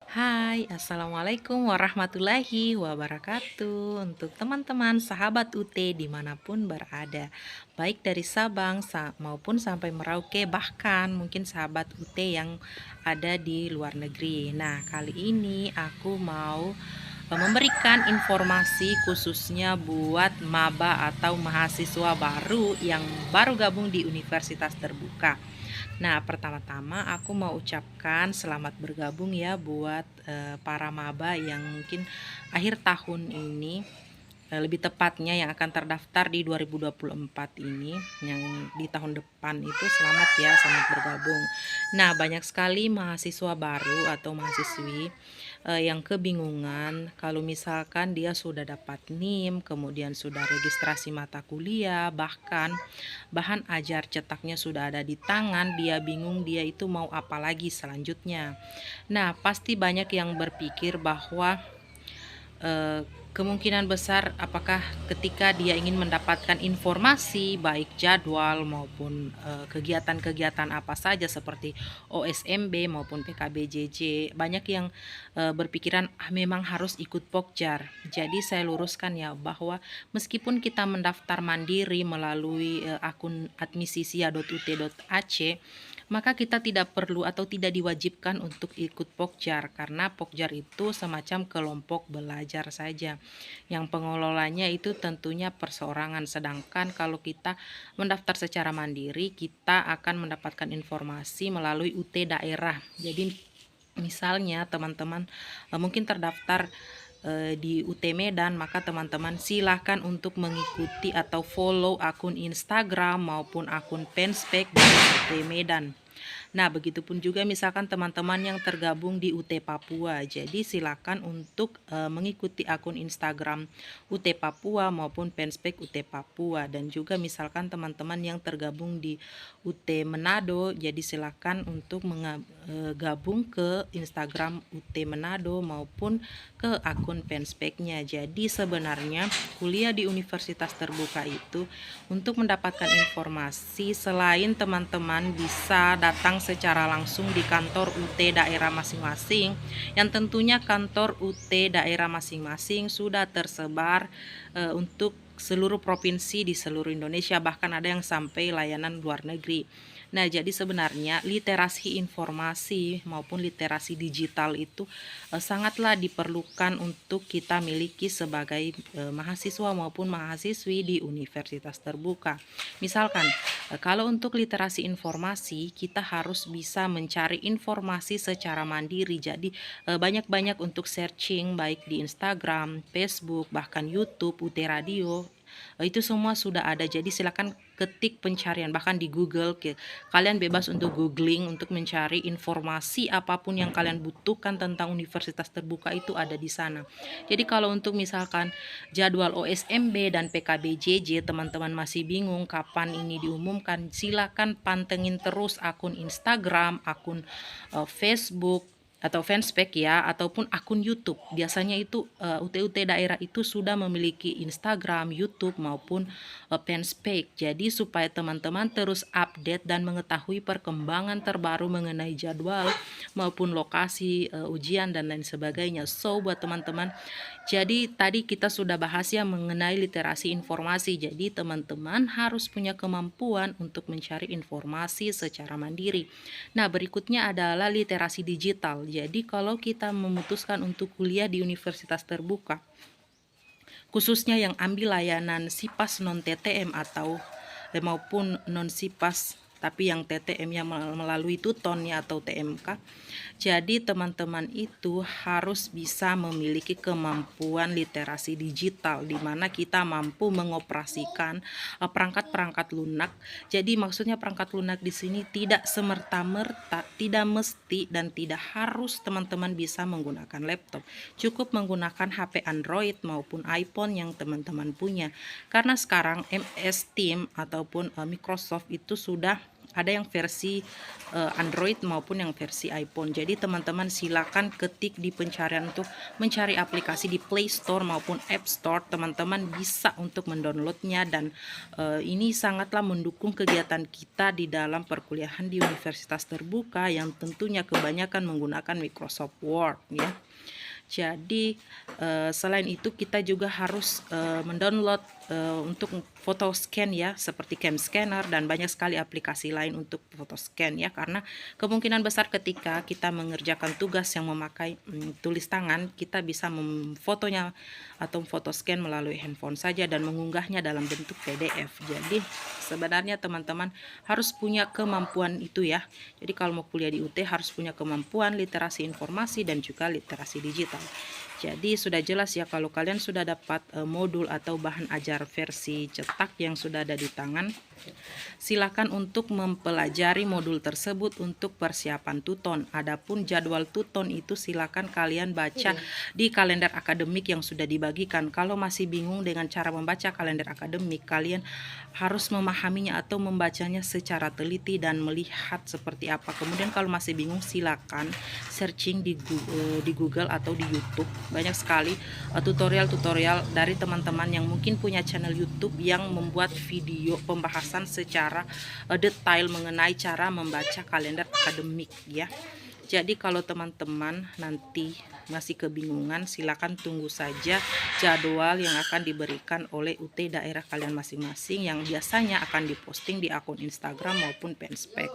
Hai, Assalamualaikum warahmatullahi wabarakatuh. Untuk teman-teman sahabat UT dimanapun berada, baik dari Sabang maupun sampai Merauke, bahkan mungkin sahabat UT yang ada di luar negeri. Nah, kali ini aku mau memberikan informasi khususnya buat maba atau mahasiswa baru yang baru gabung di Universitas Terbuka. Nah, pertama-tama aku mau ucapkan selamat bergabung ya buat para maba yang mungkin akhir tahun ini, lebih tepatnya yang akan terdaftar di 2024 ini, yang di tahun depan itu. Selamat ya, selamat bergabung. Nah, banyak sekali mahasiswa baru atau mahasiswi yang kebingungan kalau misalkan dia sudah dapat NIM, kemudian sudah registrasi mata kuliah, bahkan bahan ajar cetaknya sudah ada di tangan, dia bingung dia itu mau apa lagi selanjutnya. Nah, pasti banyak yang berpikir bahwa kemungkinan besar apakah ketika dia ingin mendapatkan informasi baik jadwal maupun kegiatan-kegiatan apa saja seperti OSMB maupun PKBJJ, banyak yang berpikiran memang harus ikut Pokjar. Jadi saya luruskan ya bahwa meskipun kita mendaftar mandiri melalui akun admisisia.ut.ac, maka kita tidak perlu atau tidak diwajibkan untuk ikut Pokjar, karena Pokjar itu semacam kelompok belajar saja yang pengelolanya itu tentunya perseorangan. Sedangkan kalau kita mendaftar secara mandiri, kita akan mendapatkan informasi melalui UT daerah. Jadi misalnya teman-teman mungkin terdaftar di UT Medan, maka teman-teman silahkan untuk mengikuti atau follow akun Instagram maupun akun Penspek dari UT Medan. Nah, begitupun juga misalkan teman-teman yang tergabung di UT Papua. Jadi silakan untuk mengikuti akun Instagram UT Papua maupun Penspek UT Papua. Dan juga misalkan teman-teman yang tergabung di UT Manado, jadi silakan untuk gabung ke Instagram UT Manado maupun ke akun Penspeknya. Jadi sebenarnya kuliah di Universitas Terbuka itu untuk mendapatkan informasi, selain teman-teman bisa datang secara langsung di kantor UT daerah masing-masing, yang tentunya kantor UT daerah masing-masing sudah tersebar untuk seluruh provinsi di seluruh Indonesia, bahkan ada yang sampai layanan luar negeri. Nah, jadi sebenarnya literasi informasi maupun literasi digital itu sangatlah diperlukan untuk kita miliki sebagai mahasiswa maupun mahasiswi di Universitas Terbuka. Misalkan kalau untuk literasi informasi, kita harus bisa mencari informasi secara mandiri. Jadi banyak-banyak untuk searching baik di Instagram, Facebook, bahkan YouTube, UT Radio. Itu semua sudah ada. Jadi silakan ketik pencarian bahkan di Google. Kalian bebas untuk googling untuk mencari informasi apapun yang kalian butuhkan tentang Universitas Terbuka, itu ada di sana. Jadi kalau untuk misalkan jadwal OSMB dan PKBJJ teman-teman masih bingung kapan ini diumumkan, silakan pantengin terus akun Instagram, akun Facebook atau fanspage ya, ataupun akun YouTube. Biasanya itu UT-UT daerah itu sudah memiliki Instagram, YouTube maupun fanspage. Jadi supaya teman-teman terus update dan mengetahui perkembangan terbaru mengenai jadwal maupun lokasi ujian dan lain sebagainya. So buat teman-teman, jadi tadi kita sudah bahas ya mengenai literasi informasi. Jadi teman-teman harus punya kemampuan untuk mencari informasi secara mandiri. Nah, berikutnya adalah literasi digital. Jadi kalau kita memutuskan untuk kuliah di Universitas Terbuka, khususnya yang ambil layanan SIPAS non TTM atau maupun non SIPAS tapi yang TTM-nya melalui tutonnya atau TMK. Jadi teman-teman itu harus bisa memiliki kemampuan literasi digital di mana kita mampu mengoperasikan perangkat-perangkat lunak. Jadi maksudnya perangkat lunak di sini tidak semerta-merta, tidak mesti dan tidak harus teman-teman bisa menggunakan laptop. Cukup menggunakan HP Android maupun iPhone yang teman-teman punya. Karena sekarang MS Teams ataupun Microsoft itu sudah ada yang versi Android maupun yang versi iPhone. Jadi teman-teman silakan ketik di pencarian untuk mencari aplikasi di Play Store maupun App Store. Teman-teman bisa untuk mendownloadnya, dan ini sangatlah mendukung kegiatan kita di dalam perkuliahan di universitas terbuka yang tentunya kebanyakan menggunakan Microsoft Word ya. Jadi selain itu kita juga harus mendownload untuk foto scan ya, seperti Cam Scanner dan banyak sekali aplikasi lain untuk foto scan ya, karena kemungkinan besar ketika kita mengerjakan tugas yang memakai tulis tangan, kita bisa memfotonya atau foto scan melalui handphone saja dan mengunggahnya dalam bentuk PDF. Jadi sebenarnya teman-teman harus punya kemampuan itu ya. Jadi kalau mau kuliah di UT harus punya kemampuan literasi informasi dan juga literasi digital. Jadi sudah jelas ya, kalau kalian sudah dapat modul atau bahan ajar versi cetak yang sudah ada di tangan, silakan untuk mempelajari modul tersebut untuk persiapan tuton. Adapun jadwal tuton itu silakan kalian baca di kalender akademik yang sudah dibagikan. Kalau masih bingung dengan cara membaca kalender akademik, kalian harus memahaminya atau membacanya secara teliti dan melihat seperti apa. Kemudian kalau masih bingung, silakan searching di Google atau di YouTube. Banyak sekali tutorial-tutorial dari teman-teman yang mungkin punya channel YouTube yang membuat video pembahasan secara detail mengenai cara membaca kalender akademik ya. Jadi kalau teman-teman nanti masih kebingungan, silakan tunggu saja jadwal yang akan diberikan oleh UT daerah kalian masing-masing yang biasanya akan diposting di akun Instagram maupun Penspek.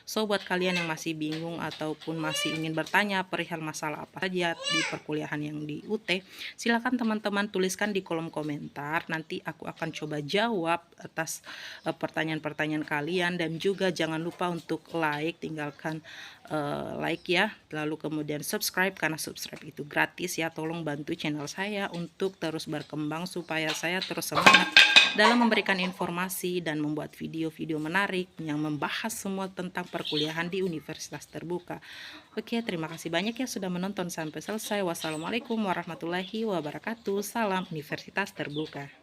So buat kalian yang masih bingung ataupun masih ingin bertanya perihal masalah apa saja di perkuliahan yang di UT, silakan teman-teman tuliskan di kolom komentar. Nanti aku akan coba jawab atas pertanyaan-pertanyaan kalian, dan juga jangan lupa untuk tinggalkan like ya, lalu kemudian subscribe, karena subscribe itu gratis ya. Tolong bantu channel saya untuk terus berkembang supaya saya terus semangat dalam memberikan informasi dan membuat video-video menarik yang membahas semua tentang perkuliahan di universitas terbuka. Oke, terima kasih banyak ya sudah menonton sampai selesai. Wassalamualaikum warahmatullahi wabarakatuh. Salam Universitas Terbuka.